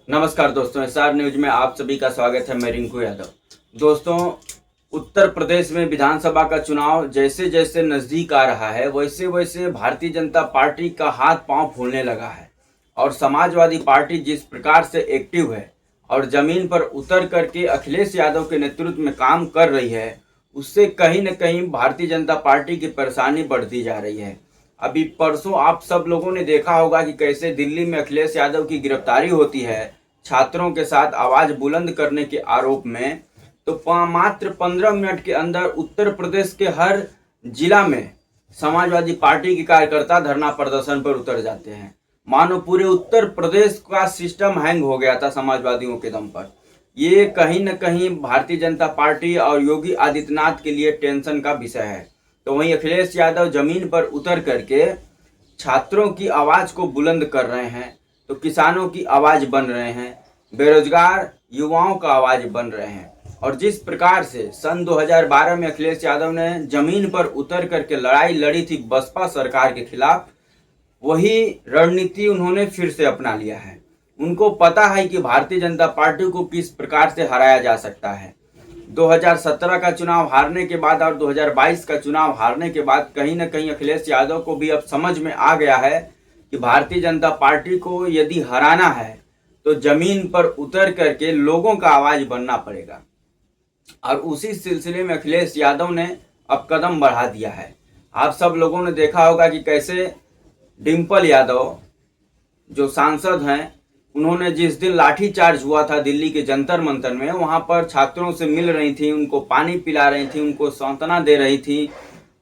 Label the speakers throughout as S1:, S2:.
S1: नमस्कार दोस्तों, SR news में आप सभी का स्वागत है। मैं रिंकू यादव। दोस्तों, उत्तर प्रदेश में विधानसभा का चुनाव जैसे जैसे नजदीक आ रहा है वैसे वैसे भारतीय जनता पार्टी का हाथ पांव फूलने लगा है और समाजवादी पार्टी जिस प्रकार से एक्टिव है और जमीन पर उतर करके अखिलेश यादव के नेतृत्व में काम कर रही है, उससे कहीं न कहीं भारतीय जनता पार्टी की परेशानी बढ़ती जा रही है। अभी परसों आप सब लोगों ने देखा होगा कि कैसे दिल्ली में अखिलेश यादव की गिरफ्तारी होती है छात्रों के साथ आवाज बुलंद करने के आरोप में। तो मात्र 15 मिनट के अंदर उत्तर प्रदेश के हर जिला में समाजवादी पार्टी के कार्यकर्ता धरना प्रदर्शन पर उतर जाते हैं। मानो पूरे उत्तर प्रदेश का सिस्टम हैंग हो गया था समाजवादियों के दम पर। ये कहीं न कहीं भारतीय जनता पार्टी और योगी आदित्यनाथ के लिए टेंशन का विषय है। तो वहीं अखिलेश यादव जमीन पर उतर करके छात्रों की आवाज को बुलंद कर रहे हैं, तो किसानों की आवाज बन रहे हैं, बेरोजगार युवाओं का आवाज बन रहे हैं। और जिस प्रकार से सन 2012 में अखिलेश यादव ने जमीन पर उतर करके लड़ाई लड़ी थी बसपा सरकार के खिलाफ, वही रणनीति उन्होंने फिर से अपना लिया है। उनको पता है कि भारतीय जनता पार्टी को किस प्रकार से हराया जा सकता है। 2017 का चुनाव हारने के बाद और 2022 का चुनाव हारने के बाद कहीं न कहीं अखिलेश यादव को भी अब समझ में आ गया है कि भारतीय जनता पार्टी को यदि हराना है तो जमीन पर उतर करके लोगों का आवाज बनना पड़ेगा। और उसी सिलसिले में अखिलेश यादव ने अब कदम बढ़ा दिया है। आप सब लोगों ने देखा होगा कि कैसे डिम्पल यादव जो सांसद हैं, उन्होंने जिस दिन लाठीचार्ज हुआ था दिल्ली के जंतर मंतर में, वहां पर छात्रों से मिल रही थी, उनको पानी पिला रही थी, उनको सांत्वना दे रही थी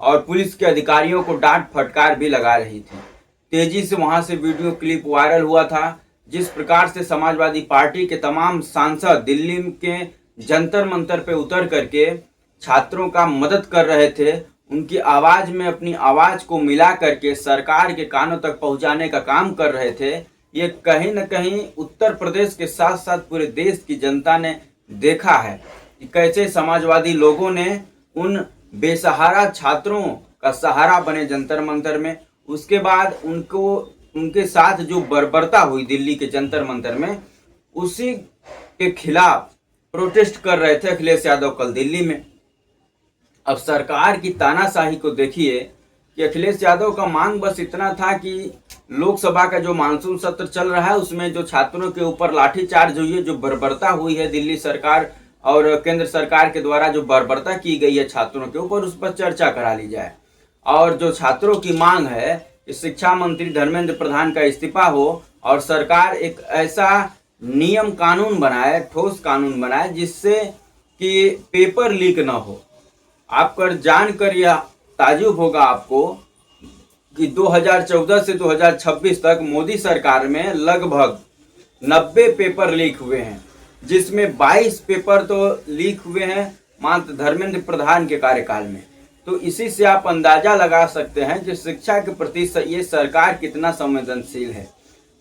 S1: और पुलिस के अधिकारियों को डांट फटकार भी लगा रही थी। तेजी से वहां से वीडियो क्लिप वायरल हुआ था। जिस प्रकार से समाजवादी पार्टी के तमाम सांसद दिल्ली के जंतर मंतर पे उतर करके छात्रों का मदद कर रहे थे, उनकी आवाज में अपनी आवाज को मिला करके सरकार के कानों तक पहुंचाने का काम कर रहे थे, ये कहीं न कहीं उत्तर प्रदेश के साथ साथ पूरे देश की जनता ने देखा है कि कैसे समाजवादी लोगों ने उन बेसहारा छात्रों का सहारा बने जंतर मंतर में। उसके बाद उनके साथ जो बर्बरता हुई दिल्ली के जंतर मंतर में, उसी के खिलाफ प्रोटेस्ट कर रहे थे अखिलेश यादव कल दिल्ली में। अब सरकार की तानाशाही को देखिए कि अखिलेश यादव का मांग बस इतना था कि लोकसभा का जो मानसून सत्र चल रहा है उसमें जो छात्रों के ऊपर लाठीचार्ज हुई है, जो बर्बरता हुई है दिल्ली सरकार और केंद्र सरकार के द्वारा जो बर्बरता की गई है छात्रों के ऊपर, उस पर चर्चा करा ली जाए। और जो छात्रों की मांग है कि शिक्षा मंत्री धर्मेंद्र प्रधान का इस्तीफा हो और सरकार एक ऐसा नियम कानून बनाए, ठोस कानून बनाए जिससे कि पेपर लीक न हो। आपको जानकर यह ताज्जुब होगा आपको कि 2014 से 2026 तक मोदी सरकार में लगभग 90 पेपर लीक हुए हैं, जिसमें 22 पेपर तो लीक हुए हैं मात्र धर्मेंद्र प्रधान के कार्यकाल में। तो इसी से आप अंदाजा लगा सकते हैं कि शिक्षा के प्रति ये सरकार कितना संवेदनशील है।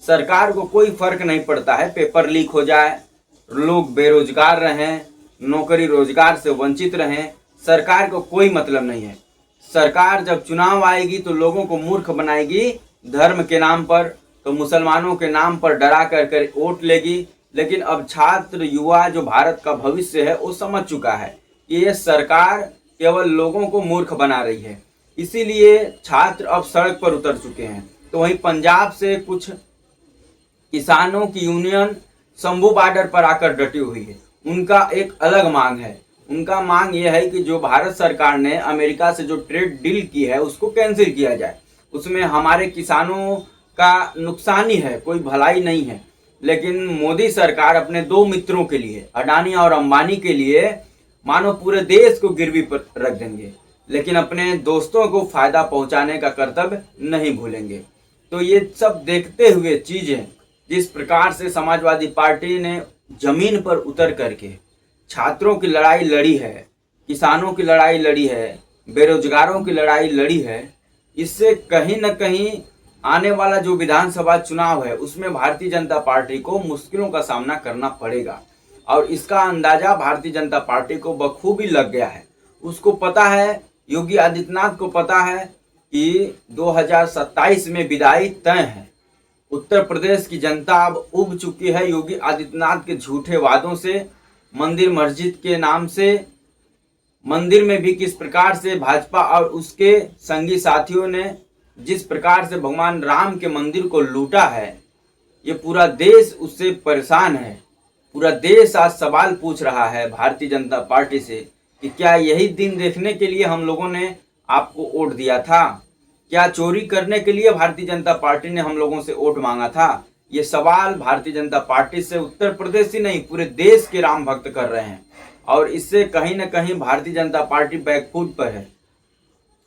S1: सरकार को कोई फर्क नहीं पड़ता है पेपर लीक हो जाए, लोग बेरोजगार रहें, नौकरी रोजगार से वंचित रहें, सरकार को कोई मतलब नहीं है। सरकार जब चुनाव आएगी तो लोगों को मूर्ख बनाएगी, धर्म के नाम पर तो मुसलमानों के नाम पर डरा कर वोट लेगी। लेकिन अब छात्र युवा जो भारत का भविष्य है वो समझ चुका है कि ये सरकार केवल लोगों को मूर्ख बना रही है, इसीलिए छात्र अब सड़क पर उतर चुके हैं। तो वहीं पंजाब से कुछ किसानों की यूनियन शंभू बॉर्डर पर आकर डटी हुई है। उनका एक अलग मांग है। उनका मांग यह है कि जो भारत सरकार ने अमेरिका से जो ट्रेड डील की है उसको कैंसिल किया जाए। उसमें हमारे किसानों का नुकसान ही है, कोई भलाई नहीं है। लेकिन मोदी सरकार अपने दो मित्रों के लिए, अडानी और अंबानी के लिए, मानो पूरे देश को गिरवी पर रख देंगे, लेकिन अपने दोस्तों को फायदा पहुंचाने का कर्तव्य नहीं भूलेंगे। तो ये सब देखते हुए चीजें जिस प्रकार से समाजवादी पार्टी ने जमीन पर उतर करके छात्रों की लड़ाई लड़ी है, किसानों की लड़ाई लड़ी है, बेरोजगारों की लड़ाई लड़ी है, इससे कहीं न कहीं आने वाला जो विधानसभा चुनाव है उसमें भारतीय जनता पार्टी को मुश्किलों का सामना करना पड़ेगा। और इसका अंदाजा भारतीय जनता पार्टी को बखूबी लग गया है। उसको पता है, योगी आदित्यनाथ को पता है कि 2027 में विदाई तय है। उत्तर प्रदेश की जनता अब उब चुकी है योगी आदित्यनाथ के झूठे वादों से। मंदिर मस्जिद के नाम से मंदिर में भी किस प्रकार से भाजपा और उसके संगी साथियों ने जिस प्रकार से भगवान राम के मंदिर को लूटा है, ये पूरा देश उससे परेशान है। पूरा देश आज सवाल पूछ रहा है भारतीय जनता पार्टी से कि क्या यही दिन देखने के लिए हम लोगों ने आपको वोट दिया था? क्या चोरी करने के लिए भारतीय जनता पार्टी ने हम लोगों से वोट मांगा था? ये सवाल भारतीय जनता पार्टी से उत्तर प्रदेश ही नहीं पूरे देश के राम भक्त कर रहे हैं और इससे कहीं ना कहीं भारतीय जनता पार्टी बैकफुट पर है।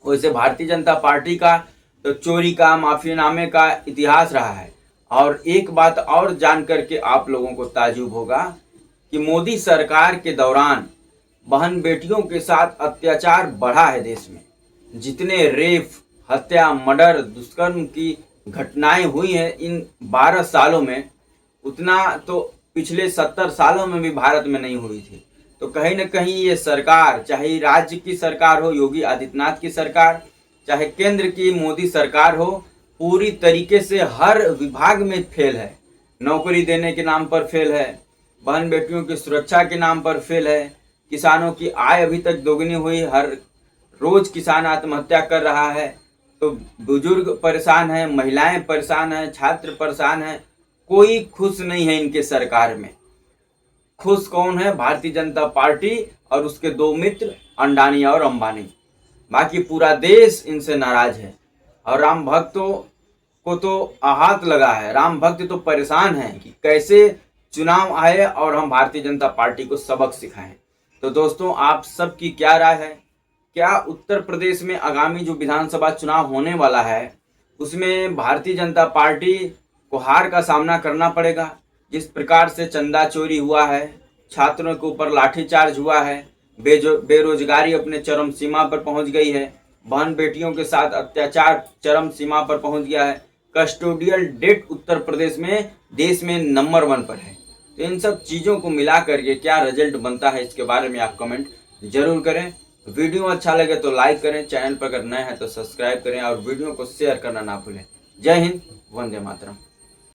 S1: वैसे भारतीय जनता पार्टी का तो चोरी का, माफियानामे का इतिहास रहा है। और एक बात और जान करके आप लोगों को ताज्जुब होगा कि मोदी सरकार के दौरान बहन बेटियों के साथ अत्याचार बढ़ा है देश में। जितने रेप, हत्या, मर्डर, दुष्कर्म की घटनाएं हुई हैं इन 12 सालों में, उतना तो पिछले 70 सालों में भी भारत में नहीं हुई थी। तो कहीं ना कहीं ये सरकार, चाहे राज्य की सरकार हो योगी आदित्यनाथ की सरकार, चाहे केंद्र की मोदी सरकार हो, पूरी तरीके से हर विभाग में फेल है। नौकरी देने के नाम पर फेल है, बहन बेटियों की सुरक्षा के नाम पर फेल है, किसानों की आय अभी तक दोगुनी हुई, हर रोज किसान आत्महत्या कर रहा है। तो बुजुर्ग परेशान है, महिलाएं परेशान हैं, छात्र परेशान हैं। कोई खुश नहीं है इनके सरकार में। खुश कौन है? भारतीय जनता पार्टी और उसके दो मित्र अंडानी और अंबानी। बाकी पूरा देश इनसे नाराज है और राम भक्तों को तो आहत लगा है। राम भक्त तो परेशान हैं कि कैसे चुनाव आए और हम भारतीय जनता पार्टी को सबक सिखाएं। तो दोस्तों, आप सबकी क्या राय है? क्या उत्तर प्रदेश में आगामी जो विधानसभा चुनाव होने वाला है उसमें भारतीय जनता पार्टी को हार का सामना करना पड़ेगा? जिस प्रकार से चंदा चोरी हुआ है, छात्रों के ऊपर लाठीचार्ज हुआ है, बेरोजगारी अपने चरम सीमा पर पहुंच गई है, बहन बेटियों के साथ अत्याचार चरम सीमा पर पहुंच गया है, कस्टोडियल डेट उत्तर प्रदेश में देश में नंबर 1 पर है। तो इन सब चीज़ों को मिला करके क्या रिजल्ट बनता है इसके बारे में आप कमेंट जरूर करें। वीडियो अच्छा लगे तो लाइक करें, चैनल पर अगर नए हैं तो सब्सक्राइब करें और वीडियो को शेयर करना ना भूलें। जय हिंद, वंदे मातरम।